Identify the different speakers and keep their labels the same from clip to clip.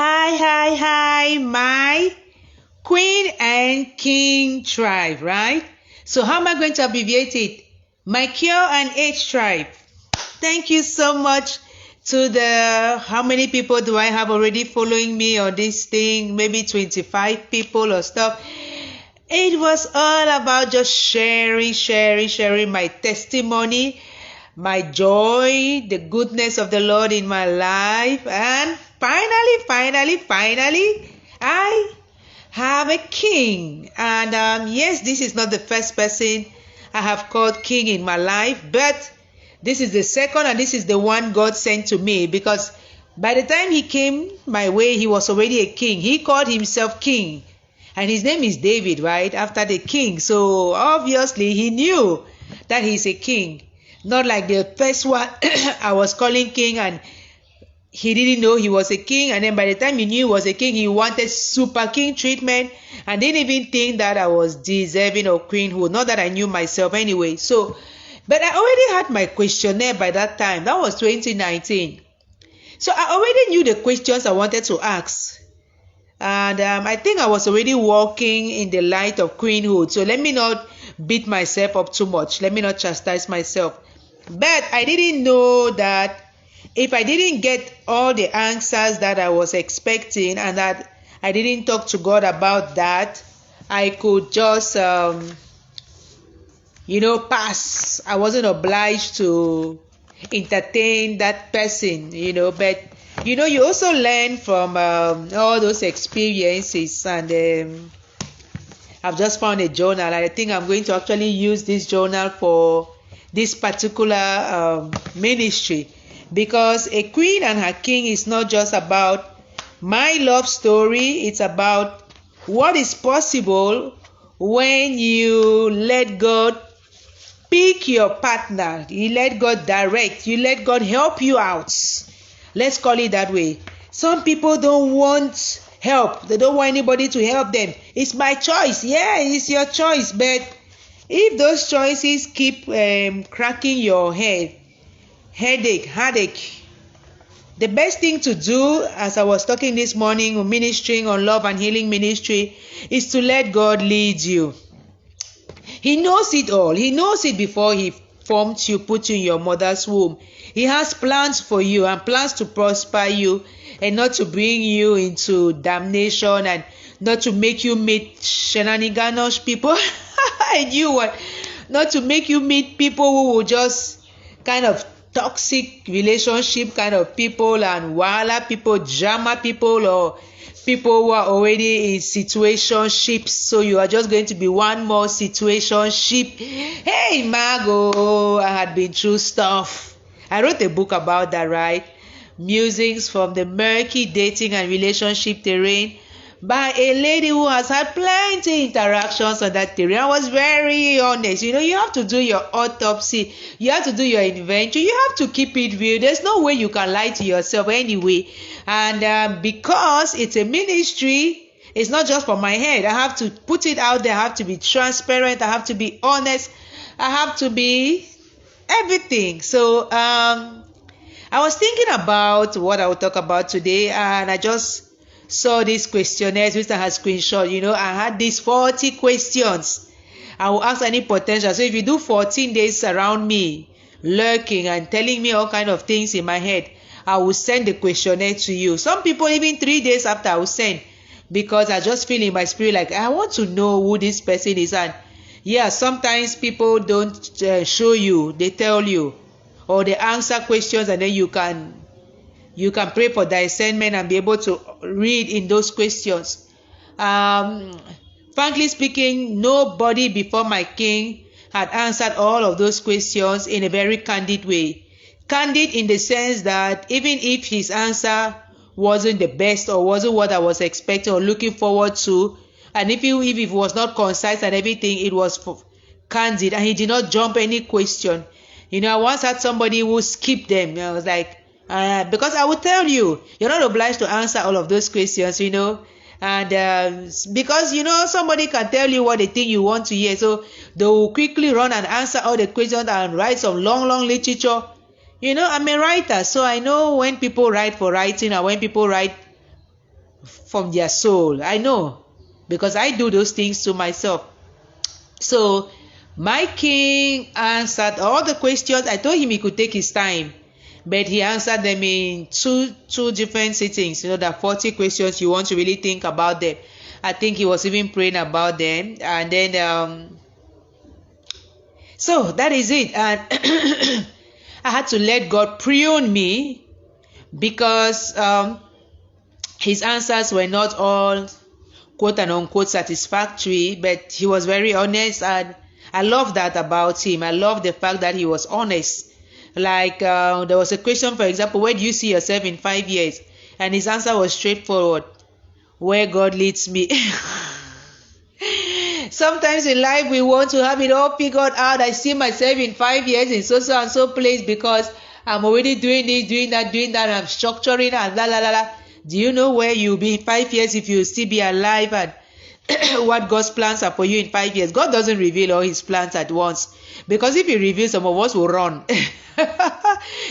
Speaker 1: Hi, my queen and king tribe, right? So how am I going to abbreviate it? My Q and H tribe. Thank you so much to how many people do I have already following me on this thing? Maybe 25 people or stuff. It was all about just sharing my testimony, my joy, the goodness of the Lord in my life. And finally, I have a king. And yes, this is not the first person I have called king in my life, but this is the second, and this is the one God sent to me, because by the time he came my way, he was already a king. He called himself king, and his name is David, right? After the king. So obviously he knew that he's a king. Not like the first one I was calling king, and he didn't know he was a king, and then by the time he knew he was a king, he wanted super king treatment and didn't even think that I was deserving of queenhood. Not that I knew myself anyway. So, but I already had my questionnaire by that time. That was 2019. So I already knew the questions I wanted to ask. And I think I was already walking in the light of queenhood. So let me not beat myself up too much. Let me not chastise myself. But I didn't know that if I didn't get all the answers that I was expecting, and that I didn't talk to God about that, I could just, pass. I wasn't obliged to entertain that person, but, you also learn from all those experiences. And I've just found a journal, and I think I'm going to actually use this journal for this particular ministry. Because a queen and her king is not just about my love story. It's about what is possible when you let God pick your partner. You let God direct. You let God help you out. Let's call it that way. Some people don't want help. They don't want anybody to help them. It's my choice. Yeah, it's your choice. But if those choices keep cracking your headache, the best thing to do, as I was talking this morning, ministering on love and healing ministry, is to let God lead you. He knows it all. He knows it before he formed you, put you in your mother's womb. He has plans for you, and plans to prosper you, and not to bring you into damnation, and not to make you meet shenanigans people. I knew what. Not to make you meet people who will just kind of toxic relationship kind of people, and wala people, drama people, or people who are already in situationships. So you are just going to be one more situationship. Hey, Margo, I had been through stuff. I wrote a book about that, right? Musings from the murky dating and relationship terrain by a lady who has had plenty interactions on that terrain. I was very honest. You have to do your autopsy. You have to do your inventory. You have to keep it real. There's no way you can lie to yourself anyway. And because it's a ministry, it's not just for my head. I have to put it out there. I have to be transparent. I have to be honest. I have to be everything. So I was thinking about what I will talk about today, and I just saw these questionnaires which I had screenshot. I had these 40 questions. I will ask any potential. So if you do 14 days around me, lurking and telling me all kind of things in my head, I will send the questionnaire to you. Some people even 3 days after I will send, because I just feel in my spirit like I want to know who this person is. And yeah, sometimes people don't show you, they tell you, or they answer questions, and then you can pray for discernment and be able to read in those questions. Frankly speaking, nobody before my king had answered all of those questions in a very candid way. Candid in the sense that even if his answer wasn't the best, or wasn't what I was expecting or looking forward to, and if it was not concise and everything, it was candid, and he did not jump any question. I once had somebody who skipped them. I was like, because I will tell you, you're not obliged to answer all of those questions, and because somebody can tell you what they think you want to hear, so they will quickly run and answer all the questions and write some long literature. I'm a writer, so I know when people write for writing and when people write from their soul. I know, because I do those things to myself. So my king answered all the questions. I told him he could take his time, but he answered them in two different sittings. There are 40 questions. You want to really think about them. I think he was even praying about them. And then so that is it. And I had to let God prune me, because his answers were not all quote and unquote satisfactory, but he was very honest, and I love that about him. I love the fact that he was honest. Like there was a question, for example, where do you see yourself in 5 years? And his answer was straightforward: where God leads me. Sometimes in life we want to have it all figured out. I see myself in 5 years in so and so place, because I'm already doing this, doing that, I'm structuring and la la la la. Do you know where you'll be in 5 years if you still be alive, and what God's plans are for you in 5 years? God doesn't reveal all his plans at once, because if he reveals, some of us will run.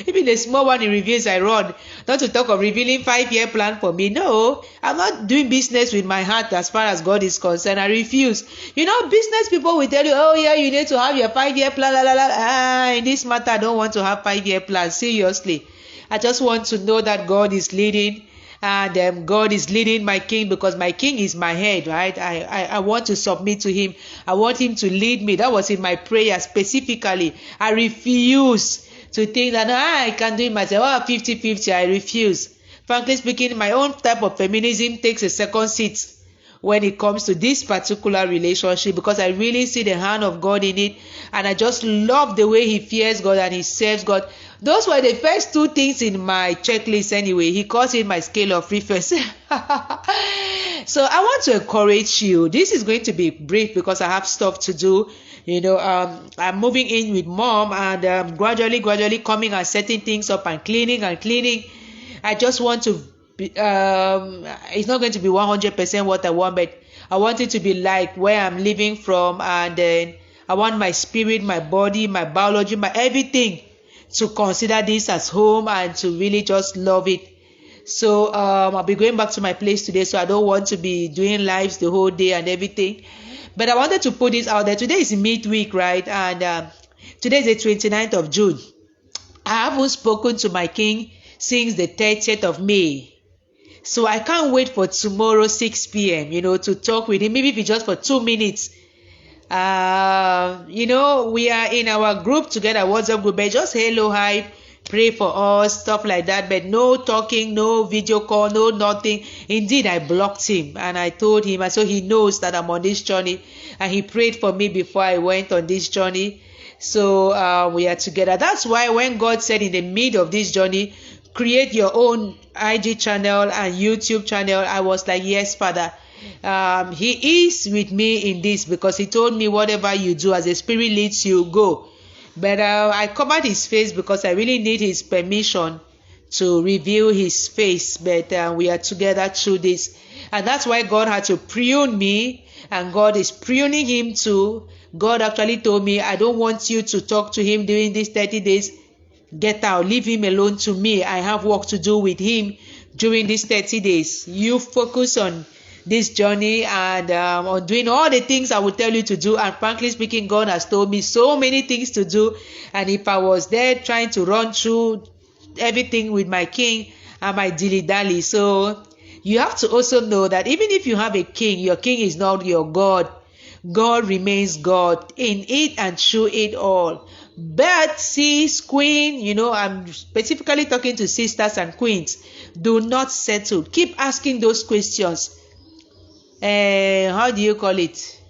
Speaker 1: Even the small one he reveals, I run. Not to talk of revealing 5-year plan for me. No, I'm not doing business with my heart as far as God is concerned. I refuse. Business people will tell you, oh yeah, you need to have your 5-year plan. La, la, la. In this matter, I don't want to have 5-year plans. Seriously, I just want to know that God is leading. And God is leading my king, because my king is my head, right? I want to submit to him. I want him to lead me. That was in my prayer specifically. I refuse to think that I can do it myself. 50-50. I refuse. Frankly speaking, my own type of feminism takes a second seat when it comes to this particular relationship, because I really see the hand of God in it, and I just love the way he fears God and he serves God. Those were the first two things in my checklist anyway. He calls it my scale of preference. So I want to encourage you. This is going to be brief because I have stuff to do. I'm moving in with mom, and gradually coming and setting things up and cleaning. I just want to it's not going to be 100% what I want, but I want it to be like where I'm living from, and then I want my spirit, my body, my biology, my everything to consider this as home and to really just love it. So I'll be going back to my place today, so I don't want to be doing lives the whole day and everything. But I wanted to put this out there. Today is midweek, right? And today is the 29th of June. I haven't spoken to my king since the 30th of May. So I can't wait for tomorrow 6 p.m. To talk with him, maybe if it's just for 2 minutes. We are in our group together, WhatsApp group, but just hello, hi, pray for us, stuff like that, but no talking, no video call, no nothing. Indeed, I blocked him, and I told him, and so he knows that I'm on this journey, and he prayed for me before I went on this journey. So we are together. That's why when God said in the middle of this journey, create your own IG channel and YouTube channel, I was like, yes, Father. He is with me in this, because he told me whatever you do as the Spirit leads you, go. But I covered his face because I really need his permission to reveal his face. But we are together through this, and that's why God had to prune me, and God is pruning him too. God actually told me, I don't want you to talk to him during these 30 days. Get out, leave him alone to me. I have work to do with him during these 30 days. You focus on this journey and on doing all the things I will tell you to do. And frankly speaking, God has told me so many things to do, and if I was there trying to run through everything with my king, I might dilly-dally. So you have to also know that even if you have a king, your king is not your God. God remains God in it and through it all. But sis, queen, I'm specifically talking to sisters and queens. Do not settle. Keep asking those questions. How do you call it?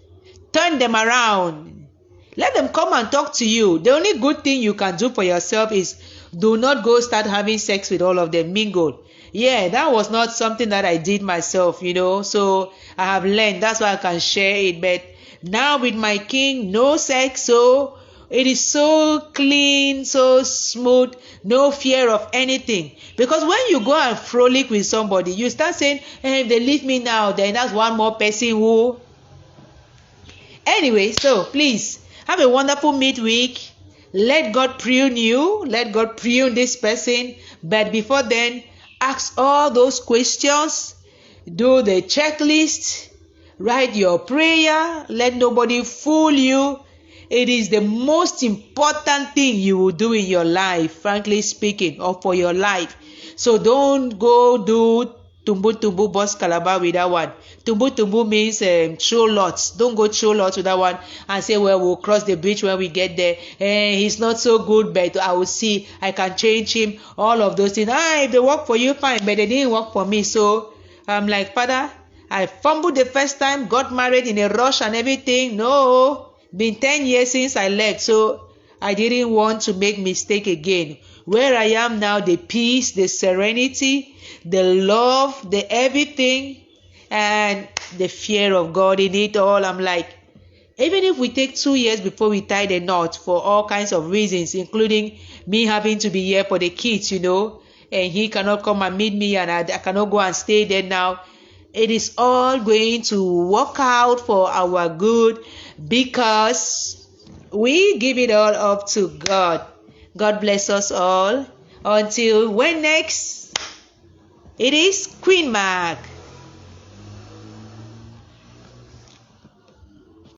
Speaker 1: Turn them around. Let them come and talk to you. The only good thing you can do for yourself is do not go start having sex with all of them. Mingle. Yeah, that was not something that I did myself, So I have learned. That's why I can share it. But now with my king, no sex. So it is so clean, so smooth, no fear of anything. Because when you go and frolic with somebody, you start saying, hey, if they leave me now, then that's one more person who... Anyway, so please, have a wonderful midweek. Let God prune you. Let God prune this person. But before then, ask all those questions. do the checklist, write your prayer, let nobody fool you. It is the most important thing you will do in your life, frankly speaking, or for your life. So don't go do tumbu bus calabar with that one. Tumbu means throw lots. Don't go throw lots with that one and say, well, we'll cross the bridge when we get there. He's not so good, but I will see. I can change him. All of those things. If they work for you, fine, but they didn't work for me. So I'm like, Father, I fumbled the first time, got married in a rush and everything. No. Been 10 years since I left, so I didn't want to make mistake again. Where I am now, the peace, the serenity, the love, the everything, and the fear of God in it all. I'm like, even if we take 2 years before we tie the knot for all kinds of reasons, including me having to be here for the kids, and he cannot come and meet me, and I cannot go and stay there now. It is all going to work out for our good because we give it all up to God. God bless us all. Until when next? It is Queen Mark.